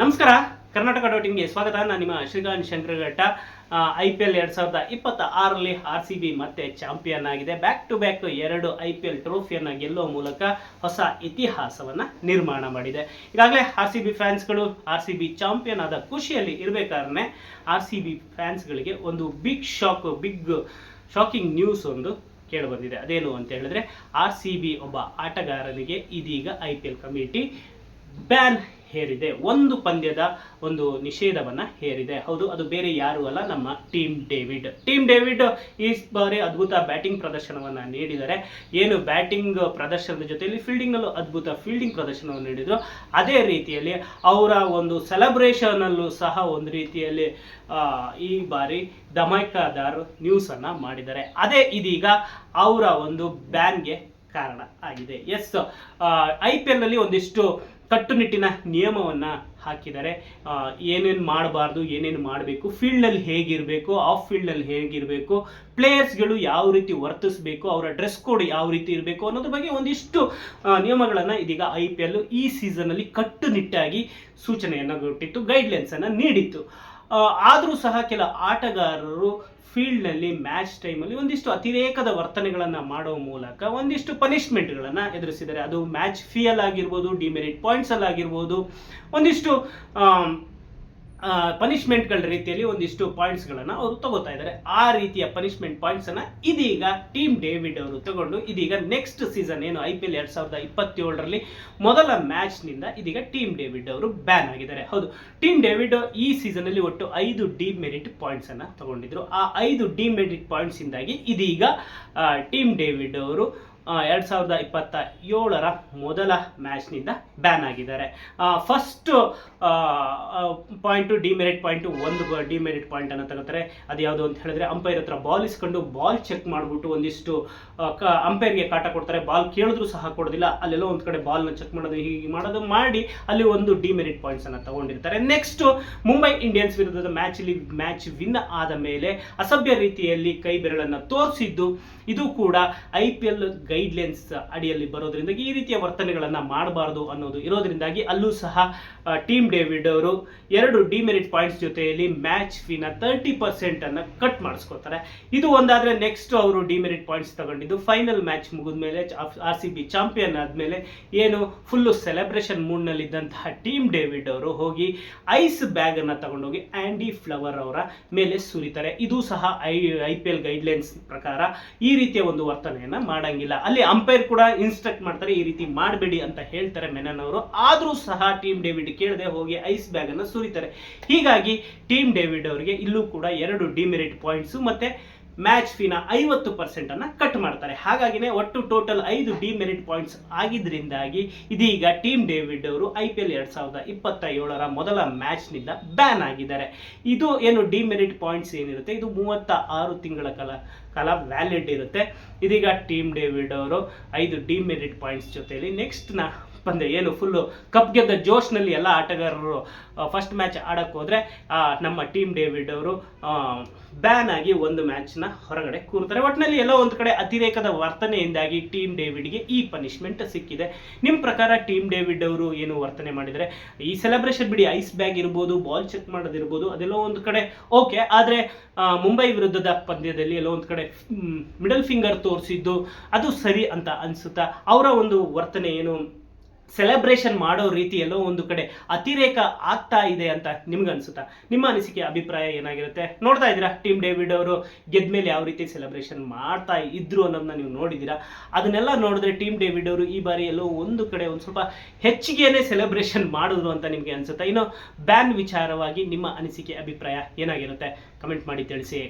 ನಮಸ್ಕಾರ, ಕರ್ನಾಟಕ.inಗೆ ಸ್ವಾಗತ. ನಾನು ನಿಮ್ಮ ಶ್ರೀಕಾಂತ್ ಶಂಕರಘಟ್ಟ. IPL 2026ರಲ್ಲಿ RCB ಮತ್ತೆ ಚಾಂಪಿಯನ್ ಆಗಿದೆ. ಬ್ಯಾಕ್ ಟು ಬ್ಯಾಕ್ 2 IPL ಟ್ರೋಫಿಯನ್ನು ಗೆಲ್ಲುವ ಮೂಲಕ ಹೊಸ ಇತಿಹಾಸವನ್ನು ನಿರ್ಮಾಣ ಮಾಡಿದೆ. ಈಗಾಗಲೇ RCB ಫ್ಯಾನ್ಸ್ಗಳು RCB ಚಾಂಪಿಯನ್ ಆದ ಖುಷಿಯಲ್ಲಿ ಇರಬೇಕಾದ್ರೆ RCB ಫ್ಯಾನ್ಸ್ಗಳಿಗೆ ಒಂದು ಬಿಗ್ ಶಾಕಿಂಗ್ ನ್ಯೂಸ್ ಒಂದು ಕೇಳಿಬಂದಿದೆ. ಅದೇನು ಅಂತ ಹೇಳಿದ್ರೆ, RCB ಒಬ್ಬ ಆಟಗಾರನಿಗೆ ಇದೀಗ IPL ಕಮಿಟಿ ಬ್ಯಾನ್ ಹೇರಿದೆ. ಒಂದು ಪಂದ್ಯದ ಒಂದು ನಿಷೇಧವನ್ನು ಹೇರಿದೆ. ಹೌದು, ಅದು ಬೇರೆ ಯಾರು ಅಲ್ಲ, ನಮ್ಮ ಟೀಮ್ ಡೇವಿಡ್ ಈ ಬಾರಿ ಅದ್ಭುತ ಬ್ಯಾಟಿಂಗ್ ಪ್ರದರ್ಶನವನ್ನು ನೀಡಿದ್ದಾರೆ. ಏನು ಬ್ಯಾಟಿಂಗ್ ಪ್ರದರ್ಶನದ ಜೊತೆಯಲ್ಲಿ ಫೀಲ್ಡಿಂಗ್ನಲ್ಲೂ ಅದ್ಭುತ ಫೀಲ್ಡಿಂಗ್ ಪ್ರದರ್ಶನವನ್ನು ನೀಡಿದರು. ಅದೇ ರೀತಿಯಲ್ಲಿ ಅವರ ಒಂದು ಸೆಲೆಬ್ರೇಷನಲ್ಲೂ ಸಹ ಒಂದು ರೀತಿಯಲ್ಲಿ ಈ ಬಾರಿ ಧಮಾಕಾದಾರ್ ನ್ಯೂಸನ್ನು ಮಾಡಿದ್ದಾರೆ. ಅದೇ ಇದೀಗ ಅವರ ಒಂದು ಬ್ಯಾನ್ಗೆ ಕಾರಣ ಆಗಿದೆ. ಎಸ್, IPL ನಲ್ಲಿ ಒಂದಿಷ್ಟು ಕಟ್ಟುನಿಟ್ಟಿನ ನಿಯಮವನ್ನು ಹಾಕಿದ್ದಾರೆ. ಏನೇನು ಮಾಡಬಾರ್ದು, ಏನೇನು ಮಾಡಬೇಕು, ಫೀಲ್ಡ್ನಲ್ಲಿ ಹೇಗಿರಬೇಕು, ಆಫ್ ಫೀಲ್ಡ್ನಲ್ಲಿ ಹೇಗಿರಬೇಕು, ಪ್ಲೇಯರ್ಸ್ಗಳು ಯಾವ ರೀತಿ ವರ್ತಿಸಬೇಕು, ಅವರ ಡ್ರೆಸ್ ಕೋಡ್ ಯಾವ ರೀತಿ ಇರಬೇಕು ಅನ್ನೋದ್ರ ಬಗ್ಗೆ ಒಂದಿಷ್ಟು ನಿಯಮಗಳನ್ನು ಇದೀಗ IPL ಈ ಸೀಸನ್ನಲ್ಲಿ ಕಟ್ಟುನಿಟ್ಟಾಗಿ ಸೂಚನೆಯನ್ನು ಕೊಟ್ಟಿತ್ತು, ಗೈಡ್ಲೈನ್ಸನ್ನು ನೀಡಿತ್ತು. ಆದರೂ ಸಹ ಕೆಲ ಆಟಗಾರರು ಫೀಲ್ಡ್ನಲ್ಲಿ ಮ್ಯಾಚ್ ಟೈಮಲ್ಲಿ ಒಂದಿಷ್ಟು ಅತಿರೇಕದ ವರ್ತನೆಗಳನ್ನು ಮಾಡುವ ಮೂಲಕ ಒಂದಿಷ್ಟು ಪನಿಷ್ಮೆಂಟ್ಗಳನ್ನು ಎದುರಿಸಿದ್ದಾರೆ. ಅದು ಮ್ಯಾಚ್ ಫೀಯಲ್ಲಿ ಆಗಿರ್ಬೋದು, ಡಿಮೆರಿಟ್ ಪಾಯಿಂಟ್ಸಲ್ಲಿ ಆಗಿರ್ಬೋದು, ಒಂದಿಷ್ಟು ಪನಿಷ್ಮೆಂಟ್ಗಳ ರೀತಿಯಲ್ಲಿ ಒಂದಿಷ್ಟು ಪಾಯಿಂಟ್ಸ್ಗಳನ್ನು ಅವರು ತಗೋತಾ ಇದ್ದಾರೆ. ಆ ರೀತಿಯ ಪನಿಷ್ಮೆಂಟ್ ಪಾಯಿಂಟ್ಸನ್ನು ಇದೀಗ ಟೀಮ್ ಡೇವಿಡ್ ಅವರು ತಗೊಂಡು ಇದೀಗ ನೆಕ್ಸ್ಟ್ ಸೀಸನ್ ಏನು IPL 2027ರಲ್ಲಿ ಮೊದಲ ಮ್ಯಾಚ್ನಿಂದ ಇದೀಗ ಟೀಮ್ ಡೇವಿಡ್ ಅವರು ಬ್ಯಾನ್ ಆಗಿದ್ದಾರೆ. ಹೌದು, ಟೀಮ್ ಡೇವಿಡ್ ಈ ಸೀಸನ್ನಲ್ಲಿ ಒಟ್ಟು 5 ಡಿಮೆರಿಟ್ ಪಾಯಿಂಟ್ಸನ್ನು ತಗೊಂಡಿದ್ರು. ಆ 5 ಡಿಮೆರಿಟ್ ಪಾಯಿಂಟ್ಸಿಂದಾಗಿ ಇದೀಗ ಟೀಮ್ ಡೇವಿಡ್ ಅವರು 2027ರ ಮೊದಲ ಮ್ಯಾಚ್ನಿಂದ ಬ್ಯಾನ್ ಆಗಿದ್ದಾರೆ. ಫಸ್ಟ್ ಪಾಯಿಂಟು ಡಿಮೆರಿಟ್ ಪಾಯಿಂಟು, ಒಂದು ಡಿಮೆರಿಟ್ ಪಾಯಿಂಟನ್ನು ತಗೋತಾರೆ. ಅದು ಯಾವುದು ಅಂತ ಹೇಳಿದ್ರೆ, ಅಂಪೈರ್ ಹತ್ರ ಬಾಲ್ ಇಸ್ಕೊಂಡು ಬಾಲ್ ಚೆಕ್ ಮಾಡಿಬಿಟ್ಟು ಒಂದಿಷ್ಟು ಅಂಪೈರ್ಗೆ ಕಾಟ ಕೊಡ್ತಾರೆ. ಬಾಲ್ ಕೇಳಿದ್ರು ಸಹ ಕೊಡೋದಿಲ್ಲ, ಅಲ್ಲೆಲ್ಲೋ ಒಂದು ಕಡೆ ಬಾಲ್ನ ಚೆಕ್ ಮಾಡೋದು ಹೀಗೆ ಮಾಡೋದು ಮಾಡಿ ಅಲ್ಲಿ ಒಂದು ಡಿಮೆರಿಟ್ ಪಾಯಿಂಟ್ಸನ್ನು ತಗೊಂಡಿರ್ತಾರೆ. ನೆಕ್ಸ್ಟ್ ಮುಂಬೈ ಇಂಡಿಯನ್ಸ್ ವಿರುದ್ಧದ ಮ್ಯಾಚ್ ವಿನ್ ಆದ ಮೇಲೆ ಅಸಭ್ಯ ರೀತಿಯಲ್ಲಿ ಕೈ ಬೆರಳನ್ನು ತೋರಿಸಿದ್ದು, ಇದು ಕೂಡ IPL ಗೈಡ್ಲೈನ್ಸ್ ಅಡಿಯಲ್ಲಿ ಬರೋದ್ರಿಂದಾಗಿ ಈ ರೀತಿಯ ವರ್ತನೆಗಳನ್ನು ಮಾಡಬಾರ್ದು ಅನ್ನೋದು ಇರೋದ್ರಿಂದಾಗಿ ಅಲ್ಲೂ ಸಹ ಟೀಮ್ ಡೇವಿಡ್ ಅವರು 2 ಡಿಮೆರಿಟ್ ಪಾಯಿಂಟ್ಸ್ ಜೊತೆಯಲ್ಲಿ ಮ್ಯಾಚ್ ಫೀನ 30% ಕಟ್ ಮಾಡಿಸ್ಕೋತಾರೆ. ಇದು ಒಂದಾದರೆ ನೆಕ್ಸ್ಟ್ ಅವರು ಡಿಮೆರಿಟ್ ಪಾಯಿಂಟ್ಸ್ ತಗೊಂಡಿದ್ದು ಫೈನಲ್ ಮ್ಯಾಚ್ ಮುಗಿದ ಮೇಲೆ RCB ಚಾಂಪಿಯನ್ ಆದಮೇಲೆ ಏನು ಫುಲ್ಲು ಸೆಲೆಬ್ರೇಷನ್ ಮೂಡ್ನಲ್ಲಿದ್ದಂತಹ ಟೀಮ್ ಡೇವಿಡ್ ಅವರು ಹೋಗಿ ಐಸ್ ಬ್ಯಾಗನ್ನು ತಗೊಂಡೋಗಿ ಆ್ಯಂಡಿ ಫ್ಲವರ್ ಅವರ ಮೇಲೆ ಸುರಿತಾರೆ. ಇದು ಸಹ IPL ಗೈಡ್ಲೈನ್ಸ್ ಪ್ರಕಾರ ಈ ರೀತಿಯ ಒಂದು ವರ್ತನೆಯನ್ನು ಮಾಡಂಗಿಲ್ಲ. ಅಲ್ಲಿ ಅಂಪೈರ್ ಕೂಡ ಇನ್ಸ್ಟ್ರಕ್ಟ್ ಮಾಡ್ತಾರೆ, ಈ ರೀತಿ ಮಾಡಬೇಡಿ ಅಂತ ಹೇಳ್ತಾರೆ ಮೆನನ್ ಅವರು. ಆದರೂ ಸಹ ಟೀಮ್ ಡೇವಿಡ್ ಕೇಳದೆ ಹೋಗಿ ಐಸ್ ಬ್ಯಾಗ್ ಅನ್ನು ಸುರಿತಾರೆ. ಹೀಗಾಗಿ ಟೀಮ್ ಡೇವಿಡ್ ಅವರಿಗೆ ಇಲ್ಲೂ ಕೂಡ 2 ಡಿಮೆರಿಟ್ ಪಾಯಿಂಟ್ಸ್ ಮತ್ತೆ ಮ್ಯಾಚ್ ಫೀನ 50% ಕಟ್ ಮಾಡ್ತಾರೆ. ಹಾಗಾಗಿನೇ ಒಟ್ಟು ಟೋಟಲ್ 5 ಡಿಮೆರಿಟ್ ಪಾಯಿಂಟ್ಸ್ ಆಗಿದ್ರಿಂದಾಗಿ ಇದೀಗ ಟೀಮ್ ಡೇವಿಡ್ ಅವರು IPL 2027ರ ಮೊದಲ ಮ್ಯಾಚ್ನಿಂದ ಬ್ಯಾನ್ ಆಗಿದ್ದಾರೆ. ಇದು ಏನು ಡಿಮೆರಿಟ್ ಪಾಯಿಂಟ್ಸ್ ಏನಿರುತ್ತೆ, ಇದು 36 ತಿಂಗಳ ಕಾಲ ವ್ಯಾಲಿಡ್ ಇರುತ್ತೆ. ಇದೀಗ ಟೀಮ್ ಡೇವಿಡ್ ಅವರು 5 ಡಿಮೆರಿಟ್ ಪಾಯಿಂಟ್ಸ್ ಜೊತೆಯಲ್ಲಿ ನೆಕ್ಸ್ಟ್ನ ಪಂದ್ಯ ಏನು ಫುಲ್ಲು ಕಪ್ ಗೆದ್ದ ಜೋಶ್ನಲ್ಲಿ ಎಲ್ಲ ಆಟಗಾರರು ಫಸ್ಟ್ ಮ್ಯಾಚ್ ಆಡಕ್ಕೆ ಹೋದರೆ ನಮ್ಮ ಟೀಮ್ ಡೇವಿಡ್ ಅವರು ಬ್ಯಾನ್ ಆಗಿ ಒಂದು ಮ್ಯಾಚ್ನ ಹೊರಗಡೆ ಕೂರ್ತಾರೆ. ಒಟ್ಟಿನಲ್ಲಿ ಎಲ್ಲೋ ಒಂದು ಕಡೆ ಅತಿರೇಕದ ವರ್ತನೆಯಿಂದಾಗಿ ಟೀಮ್ ಡೇವಿಡ್ಗೆ ಈ ಪನಿಷ್ಮೆಂಟ್ ಸಿಕ್ಕಿದೆ. ನಿಮ್ಮ ಪ್ರಕಾರ ಟೀಮ್ ಡೇವಿಡ್ ಅವರು ಏನು ವರ್ತನೆ ಮಾಡಿದರೆ, ಈ ಸೆಲೆಬ್ರೇಷನ್ ಬಿಡಿ, ಐಸ್ ಬ್ಯಾಗ್ ಇರ್ಬೋದು, ಬಾಲ್ ಚೆಕ್ ಮಾಡೋದಿರ್ಬೋದು, ಅದೆಲ್ಲೋ ಒಂದು ಕಡೆ ಓಕೆ. ಆದರೆ ಮುಂಬೈ ವಿರುದ್ಧದ ಪಂದ್ಯದಲ್ಲಿ ಎಲ್ಲೋ ಒಂದು ಕಡೆ ಮಿಡಲ್ ಫಿಂಗರ್ ತೋರಿಸಿದ್ದು ಅದು ಸರಿ ಅಂತ ಅನಿಸುತ್ತಾ? ಅವರ ಒಂದು ವರ್ತನೆ ಏನು ಸೆಲೆಬ್ರೇಷನ್ ಮಾಡೋ ರೀತಿ ಎಲ್ಲೋ ಒಂದು ಕಡೆ ಅತಿರೇಕ ಆಗ್ತಾ ಇದೆ ಅಂತ ನಿಮ್ಗೆ ಅನ್ಸುತ್ತಾ? ನಿಮ್ಮ ಅನಿಸಿಕೆ, ಅಭಿಪ್ರಾಯ ಏನಾಗಿರುತ್ತೆ? ನೋಡ್ತಾ ಇದ್ದೀರಾ ಟೀಮ್ ಡೇವಿಡ್ ಅವರು ಗೆದ್ದ ಮೇಲೆ ಯಾವ ರೀತಿ ಸೆಲೆಬ್ರೇಷನ್ ಮಾಡ್ತಾ ಇದ್ರು ಅನ್ನೋದನ್ನ ನೀವು ನೋಡಿದ್ದೀರಾ. ಅದನ್ನೆಲ್ಲ ನೋಡಿದ್ರೆ ಟೀಮ್ ಡೇವಿಡ್ ಅವರು ಈ ಬಾರಿ ಎಲ್ಲೋ ಒಂದು ಕಡೆ ಒಂದು ಸ್ವಲ್ಪ ಹೆಚ್ಚಿಗೆನೇ ಸೆಲೆಬ್ರೇಷನ್ ಮಾಡಿದ್ರು ಅಂತ ನಿಮಗೆ ಅನ್ಸುತ್ತಾ? ಇನ್ನು ಬ್ಯಾನ್ ವಿಚಾರವಾಗಿ ನಿಮ್ಮ ಅನಿಸಿಕೆ, ಅಭಿಪ್ರಾಯ ಏನಾಗಿರುತ್ತೆ? ಕಮೆಂಟ್ ಮಾಡಿ ತಿಳಿಸಿ.